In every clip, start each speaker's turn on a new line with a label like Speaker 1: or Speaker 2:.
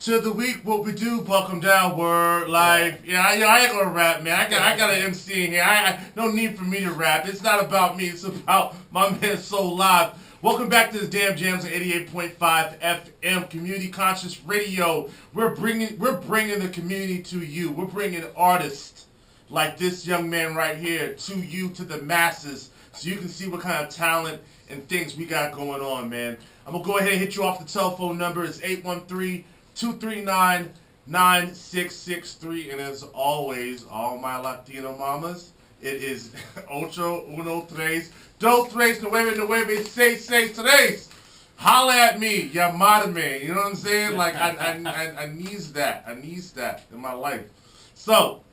Speaker 1: to the week, what we do, buck 'em down, word, like, I ain't gonna rap, man, I got an MC in here, I no need for me to rap, it's not about me, it's about my man Solive. Welcome back to the Damn Jams on 88.5 FM, Community Conscious Radio. We're bringing the community to you, we're bringing artists like this young man right here to you, to the masses, so you can see what kind of talent and things we got going on, man. I'm going to go ahead and hit you off the telephone number. It's 813-239-9663. And as always, all my Latino mamas, it is ocho, uno, tres, dos, tres, nueve, seis, tres. Holla at me, llamarme. You know what I'm saying? Like, I needs that. I needs that in my life. So,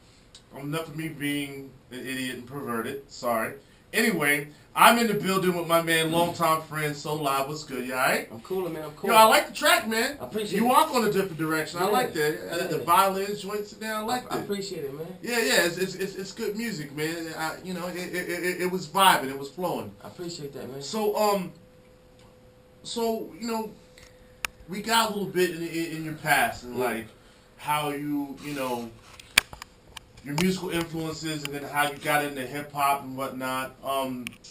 Speaker 1: enough of me being an idiot and perverted. Sorry. Anyway, I'm in the building with my man, longtime friend, Solive. What's good, you alright?
Speaker 2: I'm cool, man. I'm cool.
Speaker 1: Yo, I like the track, man.
Speaker 2: I appreciate it.
Speaker 1: You walk on a different direction.
Speaker 2: Yeah.
Speaker 1: I like that.
Speaker 2: Yeah.
Speaker 1: The violins, joints in there. I like that.
Speaker 2: I appreciate it, man.
Speaker 1: Yeah. It's good music, man. It was vibing. It was flowing.
Speaker 2: I appreciate that, man.
Speaker 1: So we got a little bit in your past and like how you your musical influences and then how you got into hip hop and whatnot.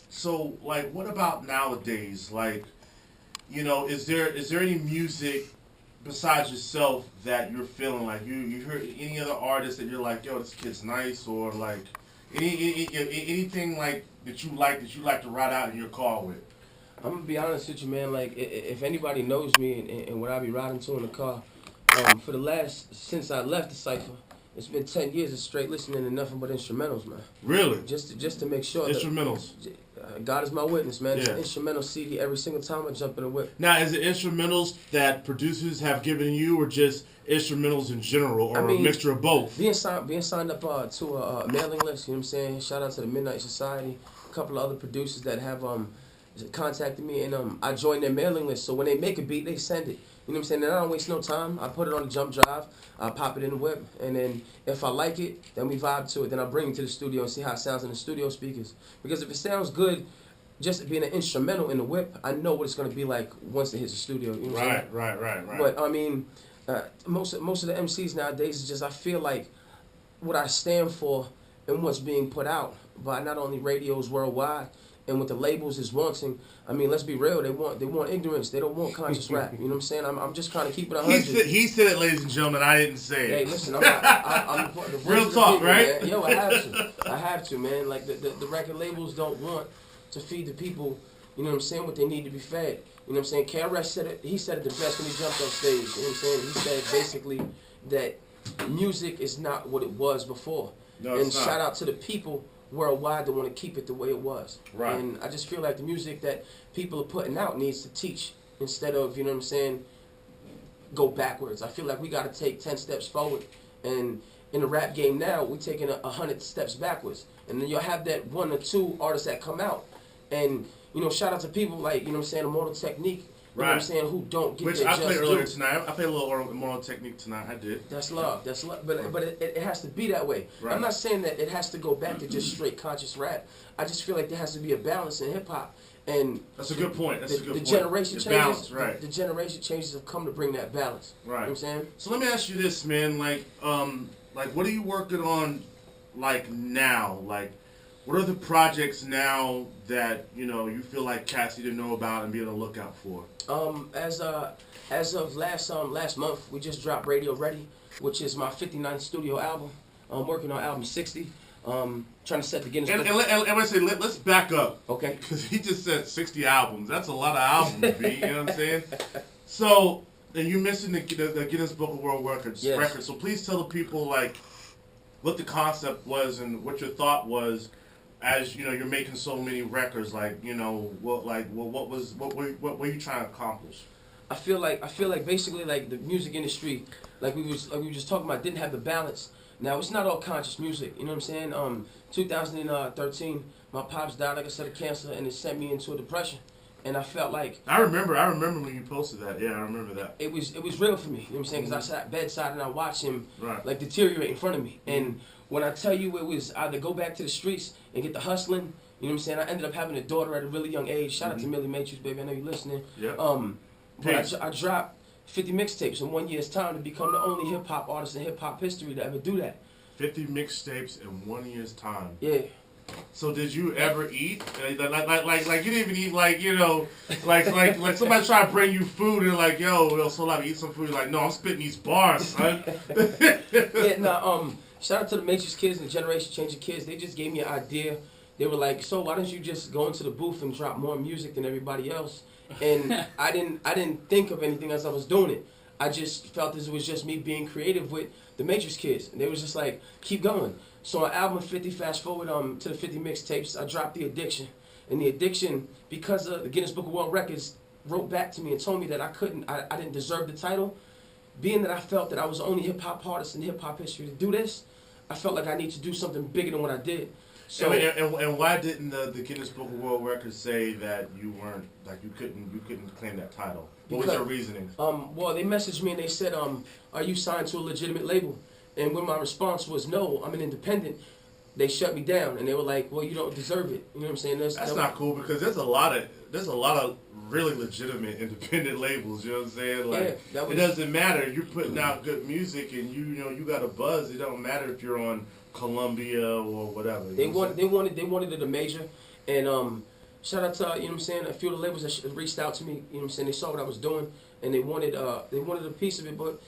Speaker 1: So like, what about nowadays? Like, is there any music besides yourself that you're feeling like you heard any other artist that you're like, yo, this kid's nice, or like anything like that you like to ride out in your car with?
Speaker 2: I'm gonna be honest with you, man. Like, if anybody knows me and what I be riding to in the car, since I left the Cypher, it's been 10 years of straight listening to nothing but instrumentals, man.
Speaker 1: Really?
Speaker 2: Just to make sure.
Speaker 1: Instrumentals.
Speaker 2: God is my witness, man. It's
Speaker 1: Yeah.
Speaker 2: an instrumental CD every single time I jump in a whip.
Speaker 1: Now, is it instrumentals that producers have given you, or just instrumentals in general, or a mixture of both?
Speaker 2: Being signed up to a mailing list, you know what I'm saying? Shout out to the Midnight Society, a couple of other producers that have contacted me, and I joined their mailing list. So when they make a beat, they send it. You know what I'm saying? And I don't waste no time. I put it on the jump drive, I pop it in the whip, and then if I like it, then we vibe to it. Then I bring it to the studio and see how it sounds in the studio speakers. Because if it sounds good, just being an instrumental in the whip, I know what it's going to be like once it hits the studio. You know what I'm saying?
Speaker 1: Right.
Speaker 2: But I mean, most of the MCs nowadays is just, I feel like what I stand for and what's being put out by not only radios worldwide and what the labels is wanting. I mean, let's be real. They want ignorance. They don't want conscious rap. You know what I'm saying? I'm just trying to keep it 100.
Speaker 1: He said it, ladies and gentlemen. I didn't say it.
Speaker 2: Hey, listen, I'm the
Speaker 1: real talk,
Speaker 2: people,
Speaker 1: right?
Speaker 2: Man. Yo, I have to, man. Like the record labels don't want to feed the people. You know what I'm saying? What they need to be fed. You know what I'm saying? KRS said it. He said it the best when he jumped on stage. You know what I'm saying? He said basically that music is not what it was before.
Speaker 1: No,
Speaker 2: and
Speaker 1: it's not.
Speaker 2: Shout out to the people worldwide that want to keep it the way it was.
Speaker 1: Right.
Speaker 2: And I just feel like the music that people are putting out needs to teach instead of, you know what I'm saying, go backwards. I feel like we got to take 10 steps forward. And in the rap game now, we're taking 100 steps backwards. And then you'll have that one or two artists that come out. And, shout out to people like, you know what I'm saying, Immortal Technique. You know what I'm saying? Who don't get
Speaker 1: Which
Speaker 2: their
Speaker 1: I
Speaker 2: just
Speaker 1: played earlier
Speaker 2: due.
Speaker 1: tonight. I played a little Immortal Technique tonight. I did.
Speaker 2: That's love. But it has to be that way.
Speaker 1: Right.
Speaker 2: I'm not saying that it has to go back to just straight conscious rap. I just feel like there has to be a balance in hip hop. And
Speaker 1: that's a good point.
Speaker 2: The generation changes.
Speaker 1: Balance, right.
Speaker 2: The generation changes have come to bring that balance.
Speaker 1: Right.
Speaker 2: You know what I'm saying?
Speaker 1: So let me ask you this, man. Like what are you working on, like now? Like, what are the projects now that you feel like cats need to know about and be on the lookout for?
Speaker 2: As of last month, we just dropped Radio Ready, which is my 59th studio album. I'm working on album 60. Trying to set the Guinness.
Speaker 1: And I say let's back up.
Speaker 2: Okay.
Speaker 1: Because he just said 60 albums. That's a lot of albums, B. You know what I'm saying? So, and you mentioned the Guinness Book of World Records.
Speaker 2: Yes.
Speaker 1: So please tell the people like what the concept was and what your thought was. As you're making so many records, what were you trying to accomplish?
Speaker 2: I feel like basically like the music industry, like we were just talking about, didn't have the balance. Now it's not all conscious music, you know what I'm saying? 2013, my pops died, like I said, of cancer, and it sent me into a depression. And I felt like
Speaker 1: I remember when you posted that. Yeah, I remember that.
Speaker 2: It was real for me, you know what I'm saying? Because I sat bedside and I watched him like deteriorate in front of me. And when I tell you it was either go back to the streets and get the hustling, you know what I'm saying? I ended up having a daughter at a really young age. Shout out to Millie Matrix, baby. I know you're listening.
Speaker 1: Yeah.
Speaker 2: But I dropped 50 mixtapes in 1 year's time to become the only hip hop artist in hip hop history to ever do that.
Speaker 1: 50 mixtapes in 1 year's time.
Speaker 2: Yeah.
Speaker 1: So did you ever eat? Like you didn't even eat, like, you know, like somebody try to bring you food and like, yo, so like eat some food. You're like, no, I'm spitting these bars, son.
Speaker 2: Yeah, nah, shout out to the Matrix kids and the Generation Changing kids. They just gave me an idea. They were like, so why don't you just go into the booth and drop more music than everybody else? And I didn't think of anything as I was doing it. I just felt this was just me being creative with the Matrix kids. And they was just like, keep going. So on album 50, fast forward to the 50 mixtapes, I dropped The Addiction. And The Addiction, because of the Guinness Book of World Records, wrote back to me and told me that I didn't deserve the title. Being that I felt that I was the only hip-hop artist in hip-hop history to do this, I felt like I need to do something bigger than what I did. So,
Speaker 1: and why didn't the Guinness Book of World Records say that you weren't, like, you couldn't claim that title? What was your reasoning?
Speaker 2: Well, they messaged me and they said, are you signed to a legitimate label? And when my response was no, I'm an independent, they shut me down and they were like, well, you don't deserve it. You know what I'm saying?
Speaker 1: That's not cool, because there's a lot of really legitimate independent labels. You know what I'm saying? Like, yeah, it doesn't matter. You're putting out good music and you got a buzz. It don't matter if you're on Columbia or whatever.
Speaker 2: They wanted it a major, and shout out to you know what I'm saying, a few of the labels that reached out to me. You know what I'm saying? They saw what I was doing and they wanted a piece of it. But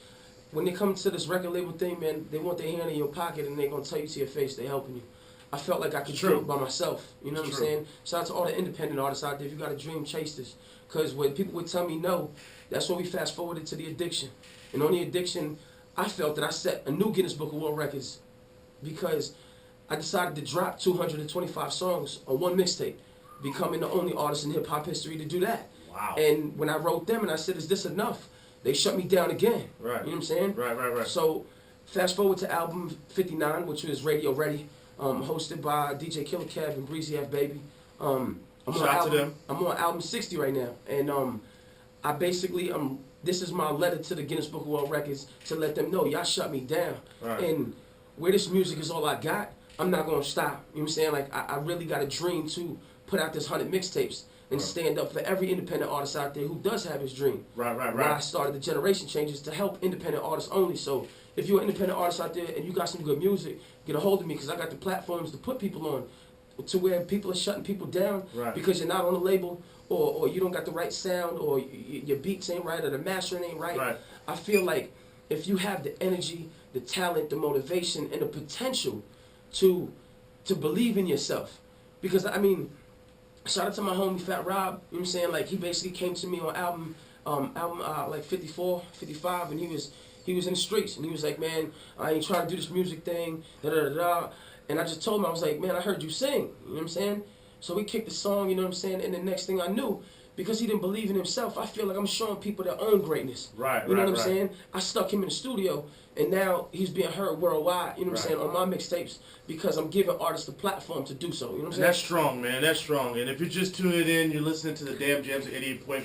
Speaker 2: when they come to this record label thing, man, they want their hand in your pocket and they're gonna tell you to your face they're helping you. I felt like I could do it by myself. You know what I'm saying? Shout out to all the independent artists out there. If you got a dream, chase this. Because when people would tell me no, that's when we fast forwarded to The Addiction. And on The Addiction, I felt that I set a new Guinness Book of World Records because I decided to drop 225 songs on one mixtape, becoming the only artist in hip-hop history to do that.
Speaker 1: Wow.
Speaker 2: And when I wrote them and I said, is this enough? They shut me down again.
Speaker 1: Right.
Speaker 2: You know what I'm saying?
Speaker 1: Right.
Speaker 2: So fast forward to album 59, which was Radio Ready, hosted by DJ Killer Kev and Breezy F Baby.
Speaker 1: Shout out to them.
Speaker 2: I'm on album 60 right now, and I basically this is my letter to the Guinness Book of World Records to let them know y'all shut me down.
Speaker 1: Right.
Speaker 2: And where this music is all I got, I'm not gonna stop. You know what I'm saying? Like I really got a dream to put out this 100 mixtapes and stand up for every independent artist out there who does have his dream.
Speaker 1: Right.
Speaker 2: Why I started the Generation Changes to help independent artists only. So if you're an independent artist out there and you got some good music, get a hold of me because I got the platforms to put people on to where people are shutting people down because you're not on a label or you don't got the right sound or your beats ain't right or the mastering ain't right. I feel like if you have the energy, the talent, the motivation, and the potential to believe in yourself, because I mean, shout out to my homie Fat Rob, you know what I'm saying? Like he basically came to me on album like 54, 55, and he was in the streets and he was like, man, I ain't trying to do this music thing, da-da-da-da. And I just told him, I was like, man, I heard you sing, you know what I'm saying? So we kicked the song, you know what I'm saying? And the next thing I knew, because he didn't believe in himself, I feel like I'm showing people their own greatness.
Speaker 1: Right,
Speaker 2: you know what I'm saying? I stuck him in the studio, and now he's being heard worldwide, you know what I'm saying, on my mixtapes, because I'm giving artists the platform to do so, you know what I'm saying?
Speaker 1: That's strong, man, that's strong. And if you're just tuning in, you're listening to the Damn Jams at 88.5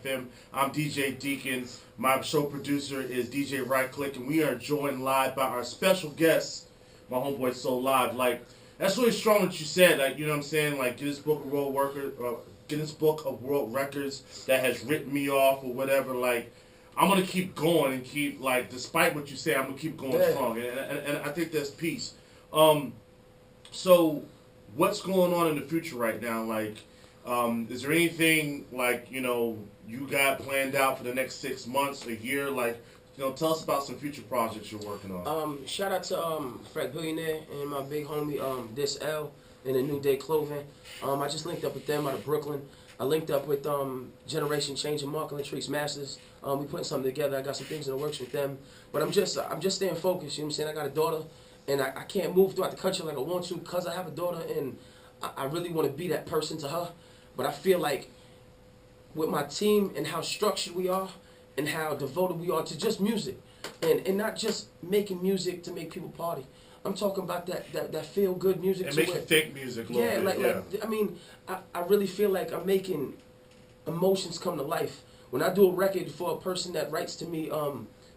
Speaker 1: FM. I'm DJ Deacon. My show producer is DJ Right Click, and we are joined live by our special guest, my homeboy Solive. Like, that's really strong what you said, like, you know what I'm saying, like Guinness Book of World Records that has written me off or whatever. Like, I'm gonna keep going and keep, like, despite what you say, I'm gonna keep going strong, and I think that's peace. So what's going on in the future right now? Like, is there anything, like, you know, you got planned out for the next 6 months, a year? Like, you know, tell us about some future projects you're working on.
Speaker 2: Shout out to Fred Billionaire and my big homie This L and the New Day Clothing. I just linked up with them out of Brooklyn. I linked up with Generation Change and Marketing Treats Masters. We putting something together. I got some things in the works with them. But I'm just staying focused. You know what I'm saying? I got a daughter, and I can't move throughout the country like I want to because I have a daughter, and I really want to be that person to her. But I feel like with my team and how structured we are and how devoted we are to just music and not just making music to make people party. I'm talking about that feel good music.
Speaker 1: And make you think music a little bit.
Speaker 2: Like, I mean, I really feel like I'm making emotions come to life. When I do a record for a person that writes to me,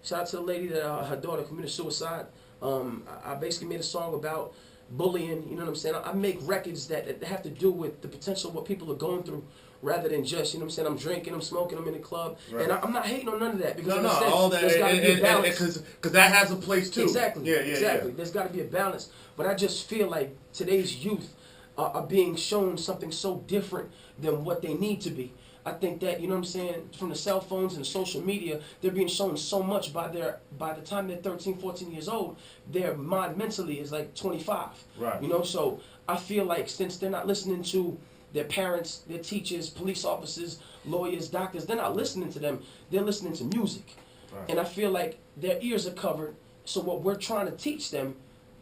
Speaker 2: shout out to the lady that her daughter committed suicide. I basically made a song about bullying, you know what I'm saying? I make records that have to do with the potential of what people are going through rather than just, you know what I'm saying, I'm drinking, I'm smoking, I'm in the club.
Speaker 1: Right.
Speaker 2: And I'm not hating on none of that. Because
Speaker 1: No, all that,
Speaker 2: there's got to be a balance.
Speaker 1: Because that has a place too.
Speaker 2: Exactly.
Speaker 1: Yeah.
Speaker 2: There's got to be a balance. But I just feel like today's youth are being shown something so different than what they need to be. I think that, you know what I'm saying, from the cell phones and social media, they're being shown so much by the time they're 13, 14 years old, their mind mentally is like 25.
Speaker 1: Right.
Speaker 2: You know, so I feel like since they're not listening to their parents, their teachers, police officers, lawyers, doctors, they're not listening to them, they're listening to music. Right. And I feel like their ears are covered, so what we're trying to teach them,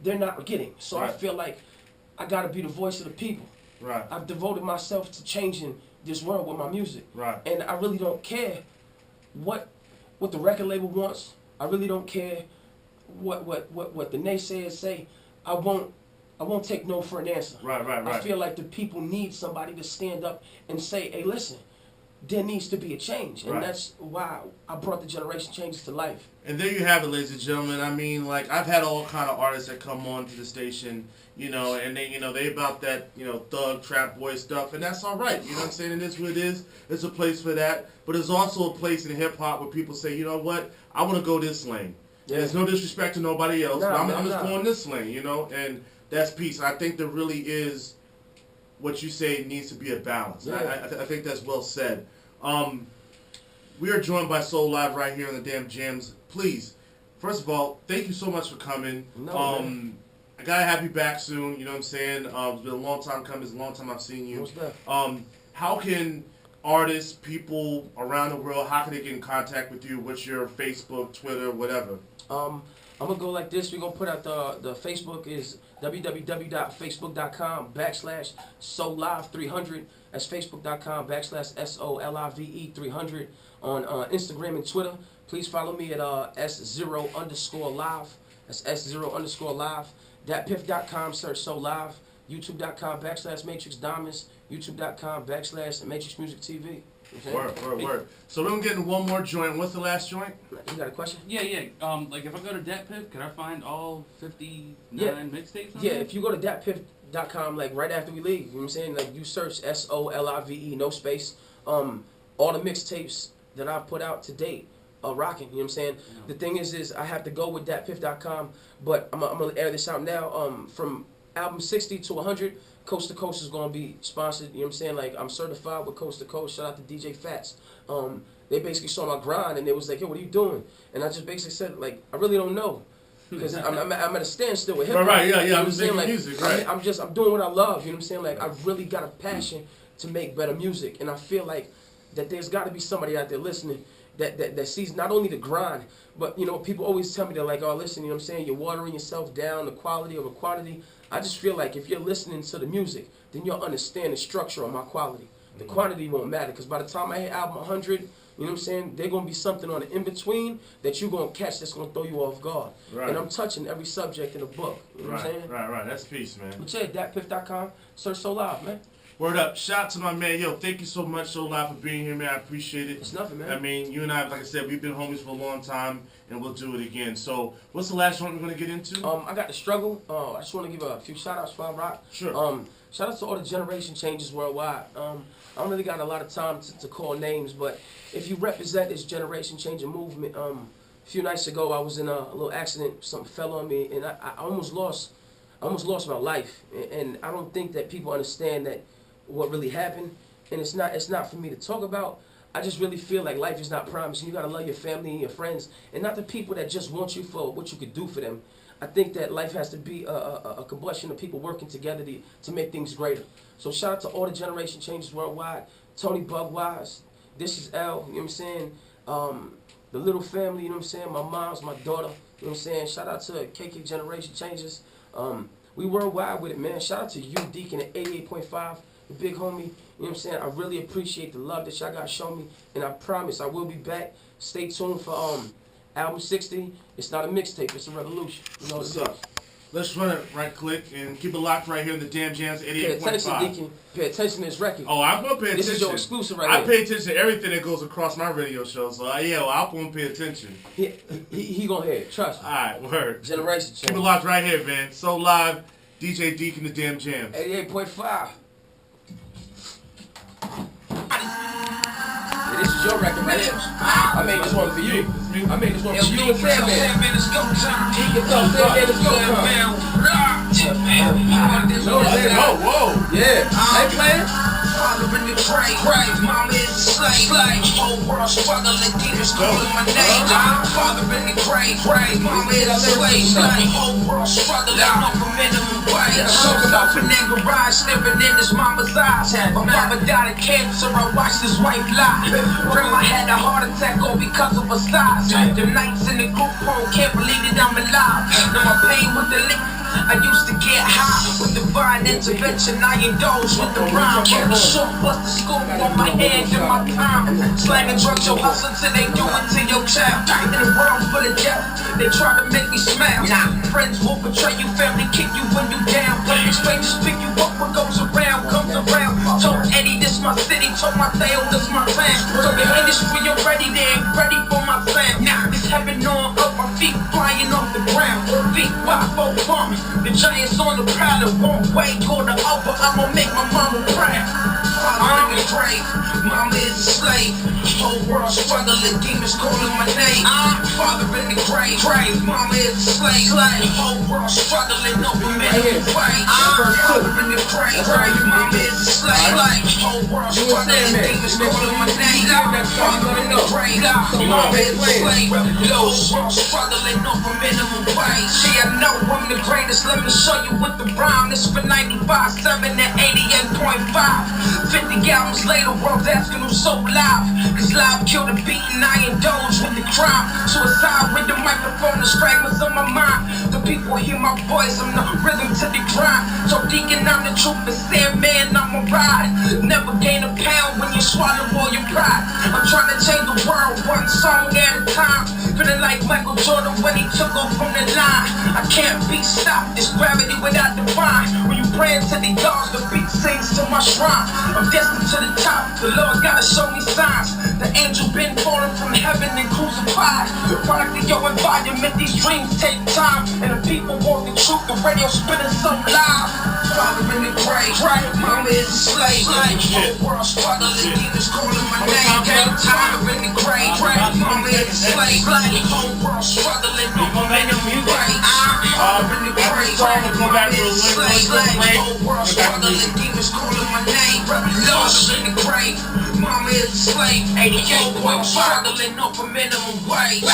Speaker 2: they're not getting. So I feel like I got to be the voice of the people.
Speaker 1: Right.
Speaker 2: I've devoted myself to changing this world with my music. Right. And I really don't care what the record label wants. I really don't care what the naysayers say. I won't take no for an answer. Right. I feel like the people need somebody to stand up and say, hey, listen, there needs to be a change. And that's why I brought the generation changes to life. And
Speaker 1: there you have it, ladies and gentlemen. I mean, like, I've had all kind of artists that come on to the station, you know, and they, you know, they about that, you know, thug, trap boy stuff, and that's all right. You know what I'm saying? And it's what it is. There's a place for that. But there's also a place in hip-hop where people say, you know what, I want to go this lane. Yeah. There's no disrespect to nobody else, but I'm just going this lane, you know, and that's peace. I think there really is what you say needs to be a balance. Yeah. I think that's well said. We are joined by Solive right here on the Damn Jams. Please, first of all, thank you so much for coming. I gotta have you back soon. You know what I'm saying? It's been a long time coming. It's a long time I've seen you. How can artists, people around the world, how can they get in contact with you? What's your Facebook, Twitter, whatever? I'm
Speaker 2: gonna go like this. We're gonna put out the Facebook is www.facebook.com/Solive300. That's facebook.com/SOLIVE300. On Instagram and Twitter, please follow me at S0_live. That's S0_live. Datpiff.com, search Solive. YouTube.com/Matrix Diamonds. YouTube.com/Matrix Music TV. Okay.
Speaker 1: Word. So we're going to get into one more joint. What's the last joint?
Speaker 2: You got a question?
Speaker 3: Yeah. Like if I go to DatPiff, can I find all 59 mixtapes?
Speaker 2: Yeah, if you go to datpiff.com, like right after we leave, you know what I'm saying? Like you search SOLIVE, no space. All the mixtapes that I've put out to date are rocking, you know what I'm saying? Yeah. The thing is I have to go with datpiff.com, but I'm going to air this out now. From album 60 to 100, Coast to Coast is going to be sponsored, you know what I'm saying? Like, I'm certified with Coast to Coast. Shout out to DJ Fats. They basically saw my grind, and they was like, yo, what are you doing? And I just basically said, like, I really don't know. Because I'm at a standstill with hip-hop.
Speaker 1: Right, yeah,
Speaker 2: you know
Speaker 1: I'm just making music, right.
Speaker 2: I'm doing what I love, you know what I'm saying? Like, I've really got a passion to make better music, and I feel like that there's got to be somebody out there listening that sees not only the grind, but, you know, people always tell me, they're like, oh, listen, you know what I'm saying, you're watering yourself down, the quality over quantity. I just feel like if you're listening to the music, then you'll understand the structure of my quality. The quantity won't matter, because by the time I hit album 100, you know what I'm saying, there's going to be something on the in-between that you're going to catch that's going to throw you off guard. Right. And I'm touching every subject in the book. You know what I'm saying?
Speaker 1: Right. That's peace, man.
Speaker 2: But yeah, datpiff.com, search Solive, man.
Speaker 1: Word up. Shout out to my man. Yo, thank you so much, Solive, for being here, man. I appreciate it.
Speaker 2: It's nothing, man.
Speaker 1: I mean, you and I, like I said, we've been homies for a long time, and we'll do it again. So, what's the last one we're going to get into?
Speaker 2: I got The Struggle. I just want to give a few shout-outs for Rock. Sure. Shout out to all the generation changes worldwide. I don't really got a lot of time to call names, but if you represent this generation changing movement, a few nights ago I was in a little accident. Something fell on me, and I almost lost my life. And I don't think that people understand that what really happened, and it's not for me to talk about. I just really feel like life is not promised, and you gotta love your family and your friends, and not the people that just want you for what you could do for them. I think that life has to be a combustion of people working together to make things greater. So shout out to all the generation changes worldwide. Tony Bugwise, this is L, you know what I'm saying? The little family, you know what I'm saying? My mom's, my daughter, you know what I'm saying? Shout out to KK Generation Changes. We worldwide with it, man. Shout out to you, Deacon, at 88.5. The big homie, you know what I'm saying? I really appreciate the love that y'all got shown me, and I promise I will be back. Stay tuned for album 60. It's not a mixtape, it's a revolution. You know what's up?
Speaker 1: Let's run it right click and keep it locked right here in the Damn Jams 88.5.
Speaker 2: Pay attention, Deacon. Pay attention to this record.
Speaker 1: Oh, I'm going to pay attention.
Speaker 2: This is your exclusive right here.
Speaker 1: I pay attention to everything that goes across my radio show, so I'm going to pay attention.
Speaker 2: He going to hear it, trust me.
Speaker 1: All right, word.
Speaker 2: Generation change.
Speaker 1: Keep it locked right here, man. Solive, DJ Deacon, the Damn Jams.
Speaker 2: 88.5. This is your record right here. I made this one for you. I made this one for you and Sandman. He can tell Sandman it's go time.
Speaker 1: Whoa.
Speaker 2: Yeah. I ain't playing.
Speaker 4: Father in the grave, mama is a slave. Whole world struggling, demons calling my name. Father in the grave, mama is a slave. Whole world struggling off a minimum wage. Up in that garage, staring in his mama's eyes. My mama died of cancer, I watched his wife lie. Grandma had a heart attack all because of her size. The nights in the group home, can't believe that I'm alive. Now my pain with the liquor. I used to get high with divine intervention. I indulge with the rhyme. Carry short, bust the school on my hand in my time. Slanging drugs, your hustle till they do it to your child. In a world full of death, they try to make me smile. Friends will betray you, family kick you when you down. But strangers pick you up, what goes around comes around. Told Eddie this my city, told my Theo this my plan. So the industry already, they ain't ready for my plan. It's heaven on up, my feet flying off the ground. Feet 5-4 bump. The giants on the prowl, won't wait, go to upper, I'ma make my mama proud. I'm in the grave, mama is a slave. Whole world struggling, demons calling my name. Father in the grave, mama is a slave. Whole world struggling, over minimum wage. Father in the grave, mama is a slave. Whole world struggling, demons calling my name. Father in the grave, mama is a slave. Whole world struggling, over minimum wage. See, I know I'm the greatest. Let me show you with the rhyme. This for 95.7 and 88.5. 50 albums later, world's asking who's so live. Cause live killed the beat and I indulge with the crime. Suicide with the microphone, the fragments of my mind. The people hear my voice, I'm the rhythm to the grind. So Deacon, I'm the truth, and Sandman, I'm a ride. Never gain a pound when you swallow all your pride. I'm trying to change the world, one song at a time. Feeling like Michael Jordan when he took off from the line. I can't be stopped, it's gravity without divine. When you praying to the gods, the beat sings to my shrine. I'm destined to the top, the Lord gotta show me signs. The angel been falling from heaven and crucified. The product of your environment, these dreams take time. And the people want the truth, the radio spinning so loud. Father in the grave, mama is a slave. Whole world struggling, demons calling my name. Father in the grave, mama is a slave. Whole world struggling, over minimum wage. Father in the grave, mama is a slave. Whole world struggling, demons calling my name. Lost in the grave, mama is a slave. 88 world struggling, over minimum wage.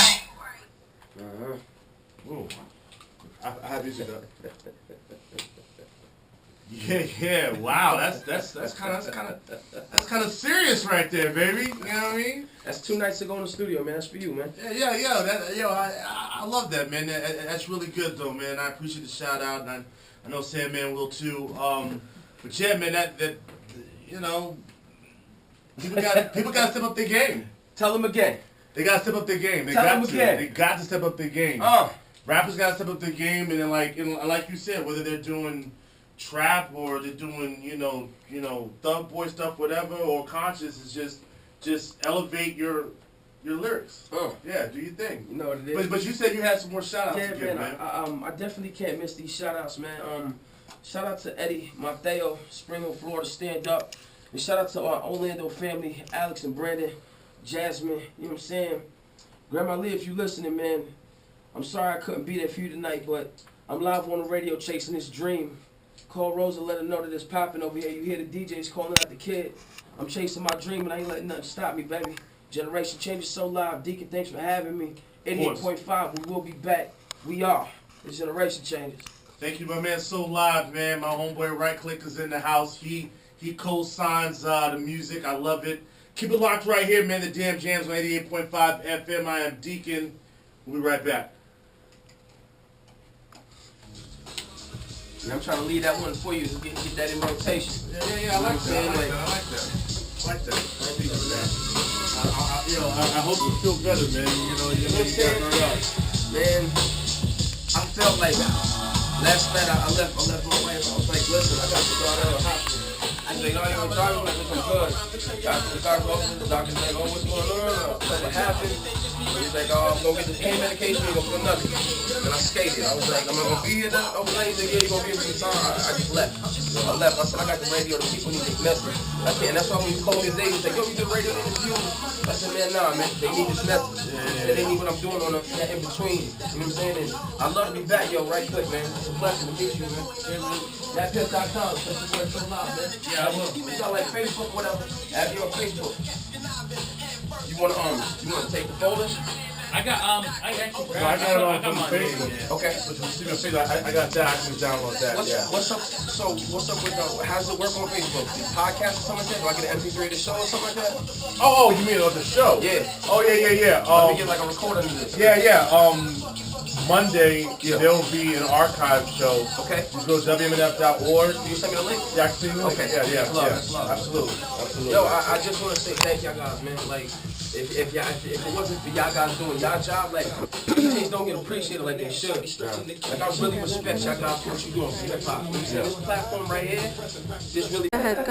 Speaker 1: Ooh. I have you that. Yeah, wow, that's kind of serious right there, baby. You know what I mean?
Speaker 2: That's 2 nights to go in the studio, man. That's for you, man.
Speaker 1: I love that, man. That's really good, though, man. I appreciate the shout out, and I know Sandman will too. But yeah, man, that you know, people got to step up their game.
Speaker 2: Tell them again.
Speaker 1: They got to step up their game. They
Speaker 2: Tell
Speaker 1: got
Speaker 2: them
Speaker 1: to.
Speaker 2: again.
Speaker 1: They got to step up their game. Rappers got to step up their game, and then like you said, whether they're doing trap or they're doing you know thug boy stuff, whatever, or conscious, is just elevate your lyrics. Yeah, do your thing.
Speaker 2: You know what it is.
Speaker 1: But you said you had some more shout outs to give,
Speaker 2: man. I definitely can't miss these shout outs, man. Shout out to Eddie, Mateo, Spring Hill, Florida, stand up. And shout out to our Orlando family, Alex and Brandon, Jasmine, you know what I'm saying? Grandma Lee, if you listening, man, I'm sorry I couldn't be there for you tonight, but I'm live on the radio chasing this dream. Call Rosa, let her know that it's popping over here. You hear the DJs calling out the kid. I'm chasing my dream and I ain't letting nothing stop me, baby. Generation Changes So Live. Deacon, thanks for having me. 88.5, we will be back. We are. It's Generation Changes.
Speaker 1: Thank you, my man. So Live, man. My homeboy Right Click is in the house. He co-signs the music. I love it. Keep it locked right here, man. The Damn Jams on 88.5 FM. I am Deacon. We'll be right back.
Speaker 2: And I'm trying to leave that one for you to get that in rotation.
Speaker 1: Yeah, I like that. I like that. I hope you feel better, man. You know you got burned out.
Speaker 2: Man, I felt like last night I left my wife. I was like, listen, I got to go out of the hospital. She's like, oh, you're driving? I'm like, I'm good. Got to the doctor office. The doctor's like, oh, what's going on? What happened? So he's like, oh, I'm gonna get this pain medication, you're gonna feel nothing. And I skated. I was like, am I gonna be here now? He's like, yeah, you're gonna give me some time. I just left. So I left. I said, I got the radio, the people need this message. I said, and that's why when you called me today, he was like, yo, you did a radio interview? I said, man, nah, man, they need this message. They need what I'm doing on that in between. You know what I'm saying? And I love to be back, yo, right quick, man. It's a blessing to meet you, man. Thatpip.com, that's the word so loud, man. Yeah, I will. You got like Facebook, whatever. Add me on Facebook. You wanna take the folder?
Speaker 3: I got actually
Speaker 1: I got it on
Speaker 3: my
Speaker 1: Facebook.
Speaker 3: name, yeah.
Speaker 2: Okay.
Speaker 1: I got that. I can download that.
Speaker 2: What's up? So what's up with how does it work on Facebook? Podcast or something like that? Do I get an MP3 of the show or something like that?
Speaker 1: Oh, you mean on the show?
Speaker 2: Yeah.
Speaker 1: Oh, yeah.
Speaker 2: Let me get like a recording of this.
Speaker 1: Yeah. Monday, there will be an archive show.
Speaker 2: Okay.
Speaker 1: You go to WMNF.org.
Speaker 2: Can you send me the link?
Speaker 1: Yeah, I can see you.
Speaker 2: Okay.
Speaker 1: Yeah.
Speaker 2: That's love.
Speaker 1: Absolutely.
Speaker 2: Yo, I just want to say thank y'all guys, man. Like, if it wasn't for y'all guys doing y'all job, like, DJs don't get appreciated like they should. Like, I really respect y'all guys for what you doing for hip hop. You see this platform right here? This really.
Speaker 5: Go ahead.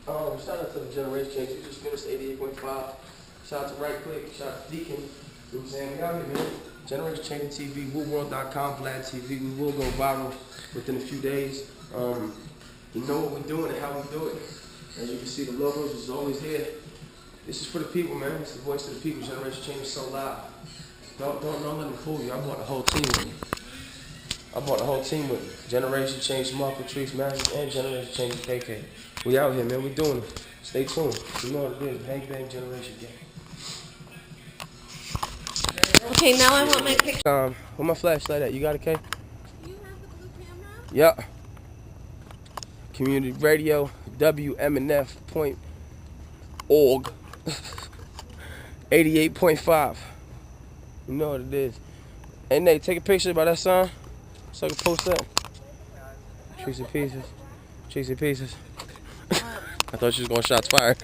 Speaker 2: Shout out to the Generation Change. You just finished 88.5. Shout out to Right Click. Shout out to Deacon. You know what I'm saying? We out here, man. Generation Change TV, WooWorld.com, Vlad TV. We will go viral within a few days. You know what we're doing and how we do it. As you can see, the logos is always here. This is for the people, man. It's the voice of the people. Generation Change is so loud. Don't let them fool you. I brought the whole team with me. Generation Change, Mark, Patrice, Magic, and Generation Change KK. We out here, man. We doing it. Stay tuned. You know what it is. Bang Bang Generation Gang.
Speaker 5: Okay, now I want my picture.
Speaker 2: Where my flashlight at? You got it, Kay?
Speaker 5: Do you have the blue camera?
Speaker 2: Yep. Community Radio, WMNF.org. 88.5. You know what it is. Hey, Nate, take a picture by that sign so I can post that. Tracy Pieces. I thought she was going shots fired.